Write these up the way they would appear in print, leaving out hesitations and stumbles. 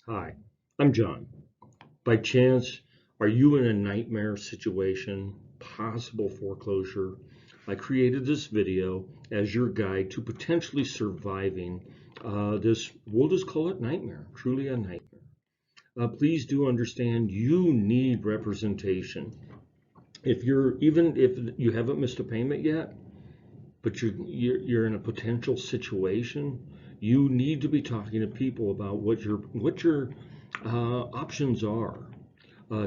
Hi, I'm John. By chance, are you in a nightmare situation, possible foreclosure? I created this video as your guide to potentially surviving this, we'll just call it nightmare, truly a nightmare. Please do understand you need representation. Even if you haven't missed a payment yet, but you're in a potential situation, you need to be talking to people about what your options are.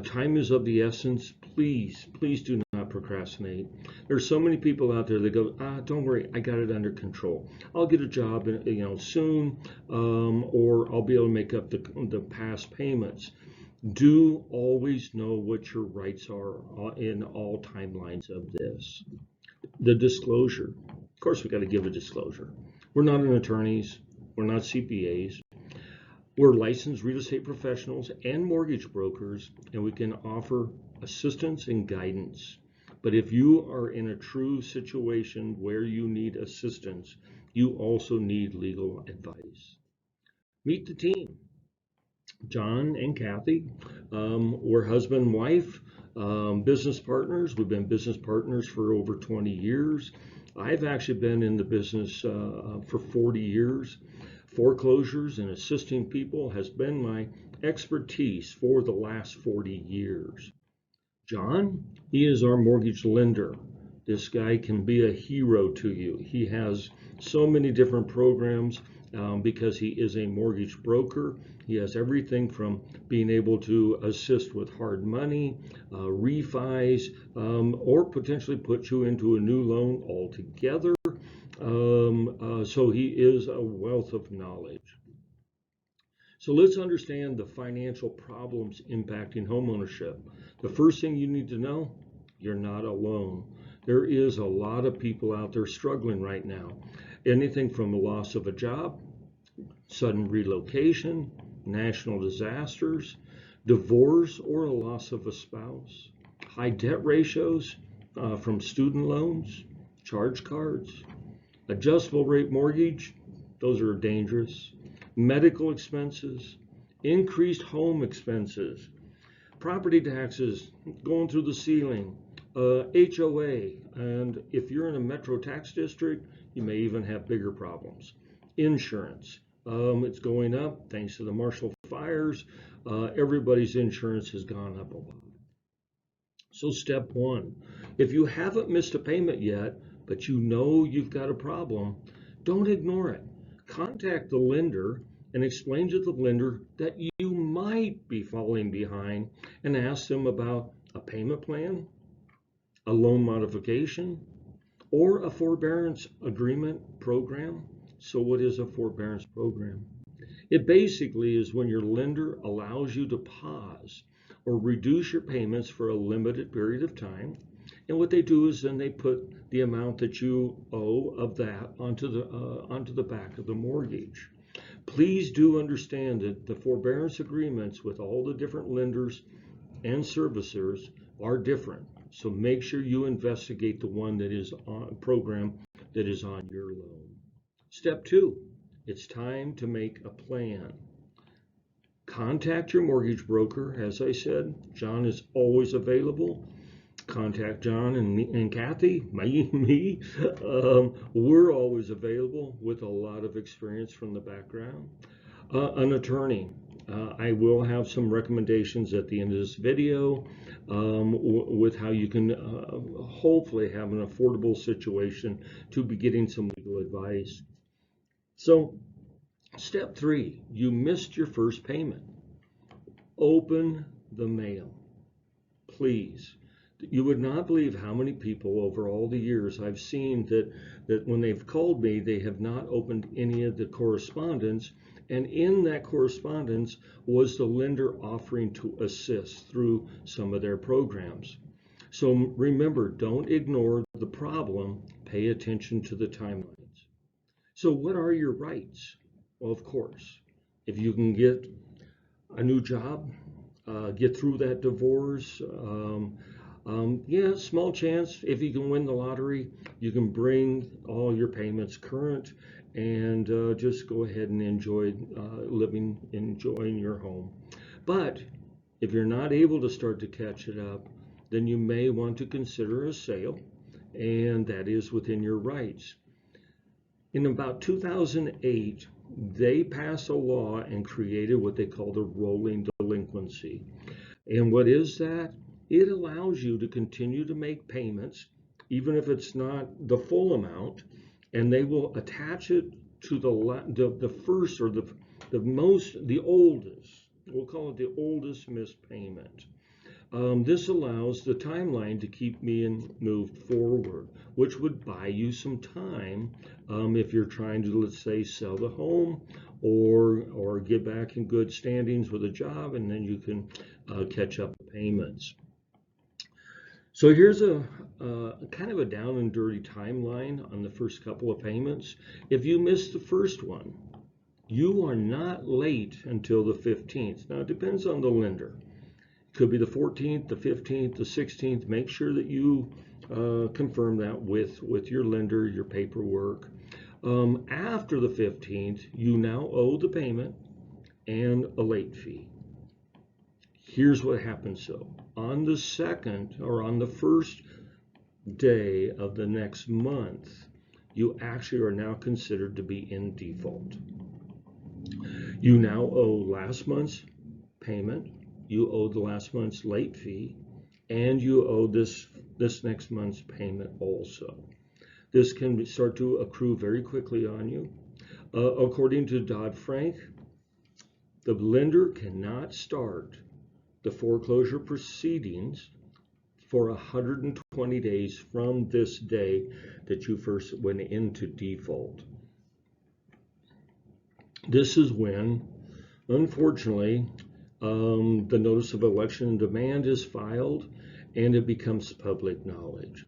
Time is of the essence. Please do not procrastinate. There's so many people out there that go, don't worry, I got it under control. I'll get a job, soon, or I'll be able to make up the past payments. Do always know what your rights are in all timelines of this. The disclosure. Of course, we got to give a disclosure. We're not attorneys. We're not CPAs. We're licensed real estate professionals and mortgage brokers, and we can offer assistance and guidance. But if you are in a true situation where you need assistance, you also need legal advice. Meet the team. John and Kathy, we're husband and wife, business partners. We've been business partners for over 20 years. I've actually been in the business for 40 years. Foreclosures and assisting people has been my expertise for the last 40 years. John, he is our mortgage lender. This guy can be a hero to you. He has so many different programs because he is a mortgage broker. He has everything from being able to assist with hard money, refis, or potentially put you into a new loan altogether. So he is a wealth of knowledge. So let's understand the financial problems impacting homeownership. The first thing you need to know, you're not alone. There is a lot of people out there struggling right now. Anything from a loss of a job, sudden relocation, national disasters, divorce or a loss of a spouse, high debt ratios from student loans, charge cards, adjustable rate mortgage, those are dangerous, medical expenses, increased home expenses, property taxes going through the ceiling, HOA, and if you're in a metro tax district, you may even have bigger problems. Insurance, it's going up thanks to the Marshall fires. Everybody's insurance has gone up a lot. So step one, if you haven't missed a payment yet, but you know you've got a problem, don't ignore it. Contact the lender and explain to the lender that you might be falling behind and ask them about a payment plan, a loan modification, or a forbearance agreement program. So what is a forbearance program? It basically is when your lender allows you to pause or reduce your payments for a limited period of time. And what they do is then they put the amount that you owe of that onto the back of the mortgage. Please do understand that the forbearance agreements with all the different lenders and servicers are different. So make sure you investigate the one that is on program that is on your loan. Step two, it's time to make a plan. Contact your mortgage broker. As I said, John is always available. Contact John and Kathy, me. We're always available with a lot of experience from the background. An attorney. I will have some recommendations at the end of this video with how you can hopefully have an affordable situation to be getting some legal advice. So step three, you missed your first payment. Open the mail, please. You would not believe how many people over all the years I've seen that when they've called me, they have not opened any of the correspondence. And in that correspondence was the lender offering to assist through some of their programs. So remember, don't ignore the problem. Pay attention to the timelines. So what are your rights? Well, of course, if you can get a new job, get through that divorce, yeah, small chance if you can win the lottery, you can bring all your payments current and just go ahead and enjoy enjoying your home. But if you're not able to start to catch it up, then you may want to consider a sale, and that is within your rights. In about 2008, they passed a law and created what they call the rolling delinquency. And what is that? It allows you to continue to make payments, even if it's not the full amount, and they will attach it to the first or the oldest. We'll call it the oldest missed payment. This allows the timeline to keep being moved forward, which would buy you some time if you're trying to, let's say, sell the home or get back in good standings with a job, and then you can catch up the payments. So here's a kind of a down and dirty timeline on the first couple of payments. If you miss the first one, you are not late until the 15th. Now, it depends on the lender. Could be the 14th, the 15th, the 16th. Make sure that you confirm that with your lender, your paperwork. After the 15th, you now owe the payment and a late fee. Here's what happens though. On the second or on the first day of the next month, you actually are now considered to be in default. You now owe last month's payment, you owe the last month's late fee, and you owe this next month's payment also. This can start to accrue very quickly on you. According to Dodd-Frank, the lender cannot start the foreclosure proceedings for 120 days from this day that you first went into default. This is when, unfortunately, the notice of election and demand is filed and it becomes public knowledge.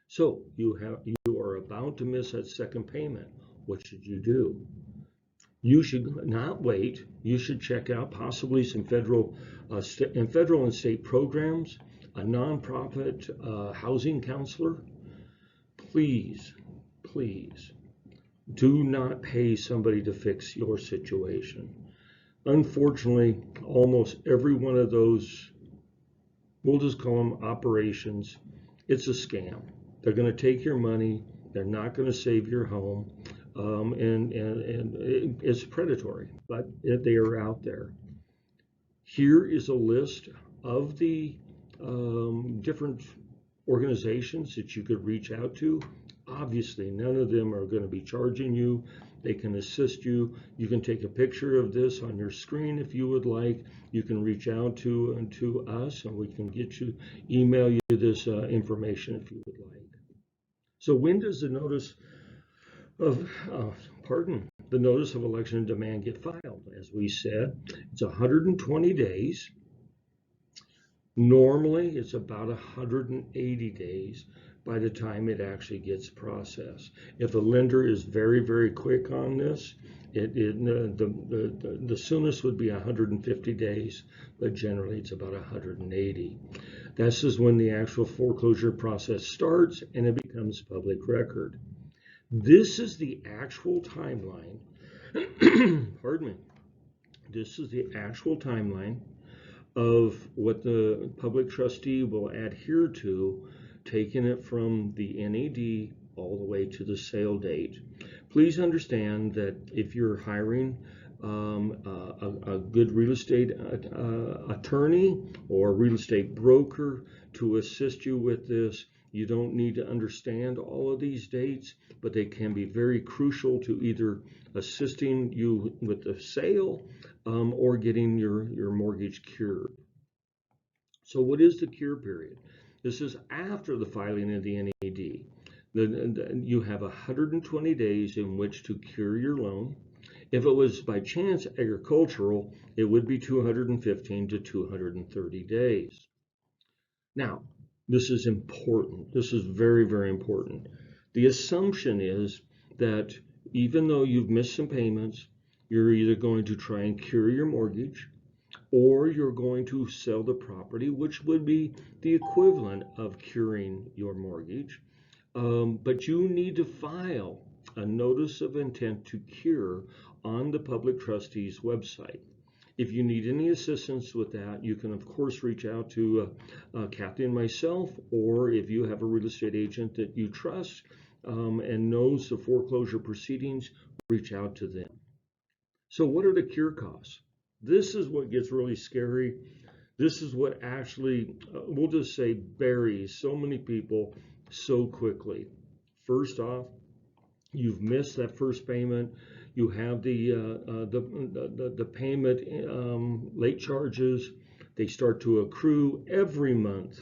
So you are about to miss that second payment. What should you do? You should not wait. You should check out possibly some federal and state programs, a nonprofit housing counselor. Please, please do not pay somebody to fix your situation. Unfortunately, almost every one of those, we'll just call them operations, it's a scam. They're going to take your money. They're not going to save your home. And it's predatory, but they are out there. Here is a list of the different organizations that you could reach out to. Obviously, none of them are going to be charging you. They can assist you. You can take a picture of this on your screen if you would like. You can reach out to us, and we can email you this information if you would like. So when does the notice of election and demand get filed? As we said, it's 120 days. Normally, it's about 180 days by the time it actually gets processed. If a lender is very, very quick on this, the soonest would be 150 days, but generally it's about 180. This is when the actual foreclosure process starts and it becomes public record. This is the actual timeline. Pardon me. This is the actual timeline of what the public trustee will adhere to, taking it from the NAD all the way to the sale date. Please understand that if you're hiring a good real estate attorney or real estate broker to assist you with this, you don't need to understand all of these dates, but they can be very crucial to either assisting you with the sale or getting your mortgage cured. So what is the cure period? This is after the filing of the NAD. You have 120 days in which to cure your loan. If it was by chance agricultural, it would be 215 to 230 days. Now, this is important. This is very, very important. The assumption is that even though you've missed some payments, you're either going to try and cure your mortgage or you're going to sell the property, which would be the equivalent of curing your mortgage. But you need to file a notice of intent to cure on the public trustee's website. If you need any assistance with that, you can, of course, reach out to Kathy and myself, or if you have a real estate agent that you trust and knows the foreclosure proceedings, reach out to them. So what are the cure costs? This is what gets really scary. This is what actually, we'll just say, buries so many people so quickly. First off, you've missed that first payment. You have the payment late charges. They start to accrue every month.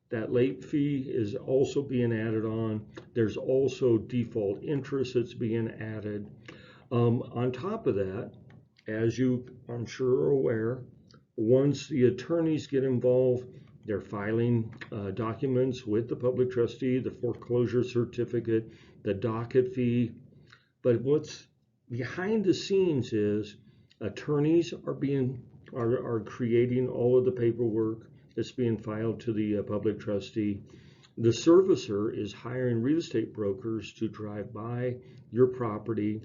That late fee is also being added on. There's also default interest that's being added. On top of that, as you, I'm sure, are aware, once the attorneys get involved, they're filing documents with the public trustee, the foreclosure certificate, the docket fee. But what's behind the scenes is attorneys are creating all of the paperwork that's being filed to the public trustee. The servicer is hiring real estate brokers to drive by your property,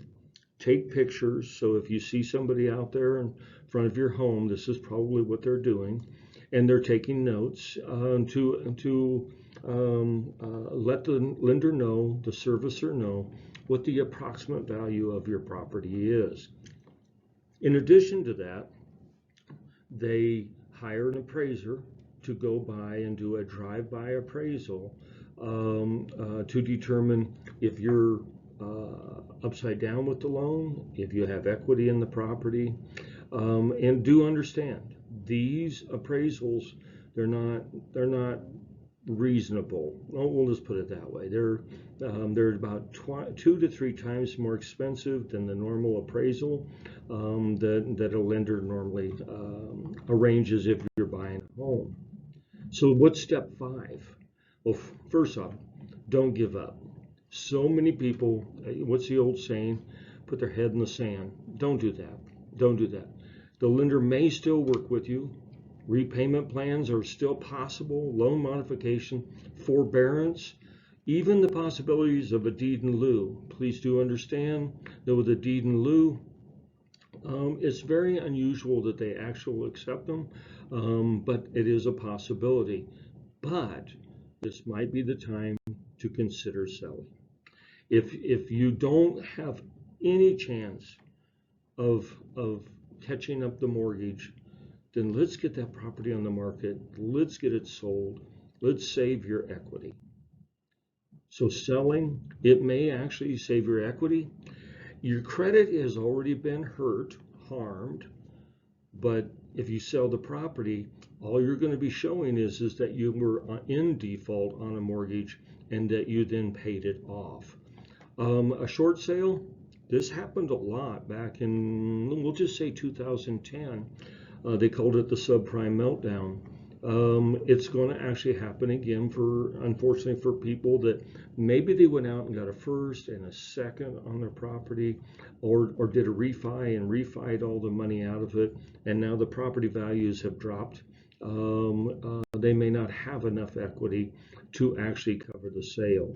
take pictures. So if you see somebody out there in front of your home, this is probably what they're doing, and they're taking notes to let the lender know, the servicer know, what the approximate value of your property is. In addition to that, they hire an appraiser to go by and do a drive-by appraisal to determine if you're upside down with the loan, if you have equity in the property, and do understand these appraisals, they're not reasonable. Well, we'll just put it that way. They're about 2 to 3 times more expensive than the normal appraisal that a lender normally arranges if you're buying a home. So what's step 5? Well, first off, don't give up. So many people, what's the old saying? Put their head in the sand. Don't do that. Don't do that. The lender may still work with you. Repayment plans are still possible, loan modification, forbearance, even the possibilities of a deed in lieu. Please do understand that with a deed in lieu, it's very unusual that they actually accept them, but it is a possibility. But this might be the time to consider selling. If you don't have any chance of catching up the mortgage, then let's get that property on the market. Let's get it sold. Let's save your equity. So selling, it may actually save your equity. Your credit has already been harmed, but if you sell the property, all you're going to be showing is that you were in default on a mortgage and that you then paid it off. A short sale, this happened a lot back in, we'll just say 2010. They called it the subprime meltdown. It's going to actually happen again unfortunately, for people that maybe they went out and got a first and a second on their property, or did a refi and refied all the money out of it, and now the property values have dropped. They may not have enough equity to actually cover the sale.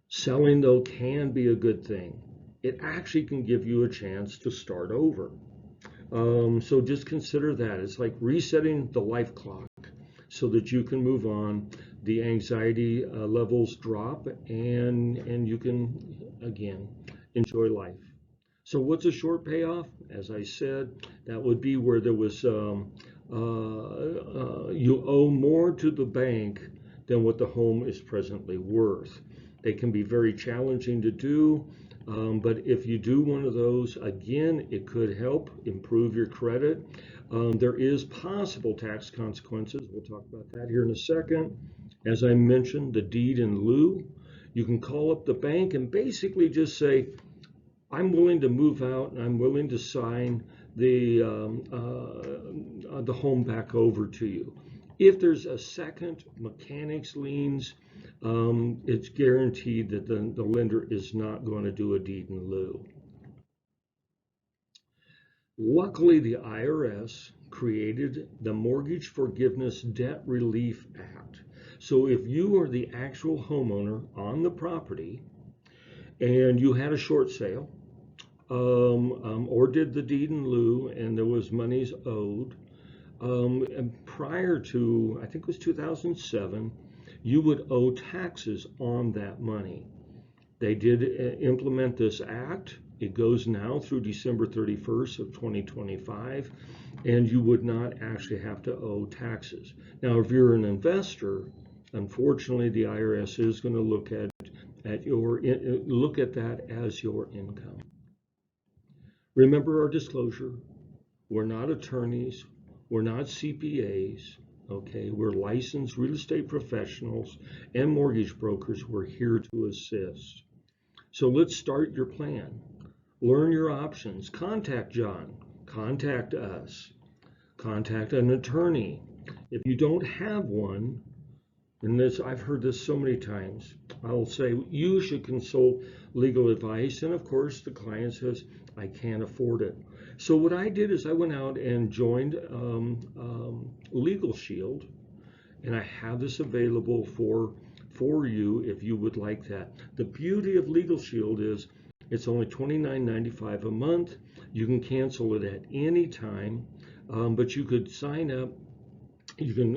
Selling, though, can be a good thing. It actually can give you a chance to start over. So just consider that. It's like resetting the life clock so that you can move on. The anxiety levels drop, and you can, again, enjoy life. So what's a short payoff? As I said, that would be where there was you owe more to the bank than what the home is presently worth. They can be very challenging to do. But if you do one of those, again, it could help improve your credit. There is possible tax consequences. We'll talk about that here in a second. As I mentioned, the deed in lieu. You can call up the bank and basically just say, I'm willing to move out and I'm willing to sign the home back over to you. If there's a second mechanics liens, it's guaranteed that the lender is not going to do a deed in lieu. Luckily, the IRS created the Mortgage Forgiveness Debt Relief Act. So if you are the actual homeowner on the property and you had a short sale, or did the deed in lieu and there was monies owed, and prior to, I think it was 2007, you would owe taxes on that money. They did implement this act. It goes now through December 31st of 2025, and you would not actually have to owe taxes. Now, if you're an investor, unfortunately, the IRS is going to look at that as your income. Remember our disclosure. We're not attorneys. We're not CPAs. Okay, we're licensed real estate professionals and mortgage brokers. We're here to assist. So let's start your plan. Learn your options. Contact John. Contact us. Contact an attorney. If you don't have one, and this, I've heard this so many times, I'll say you should consult legal advice. And of course, the client says, I can't afford it. So what I did is I went out and joined Legal Shield, and I have this available for you if you would like that. The beauty of Legal Shield is it's only $29.95 a month. You can cancel it at any time, but you could sign up. You can,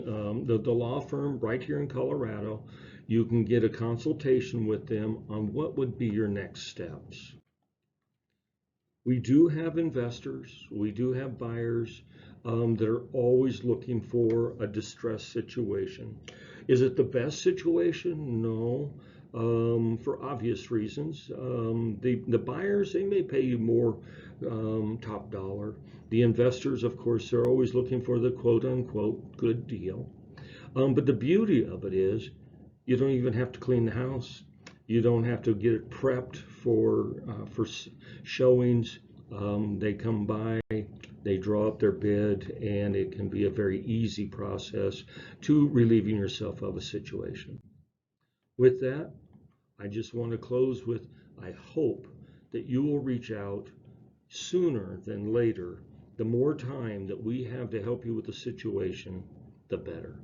the law firm right here in Colorado, you can get a consultation with them on what would be your next steps. We do have investors, we do have buyers that are always looking for a distressed situation. Is it the best situation? No, for obvious reasons. The buyers, they may pay you more top dollar. The investors, of course, they're always looking for the quote unquote good deal. But the beauty of it is you don't even have to clean the house. You don't have to get it prepped for showings. They come by, they draw up their bid, and it can be a very easy process to relieving yourself of a situation. With that, I just want to close with, I hope that you will reach out sooner than later. The more time that we have to help you with the situation, the better.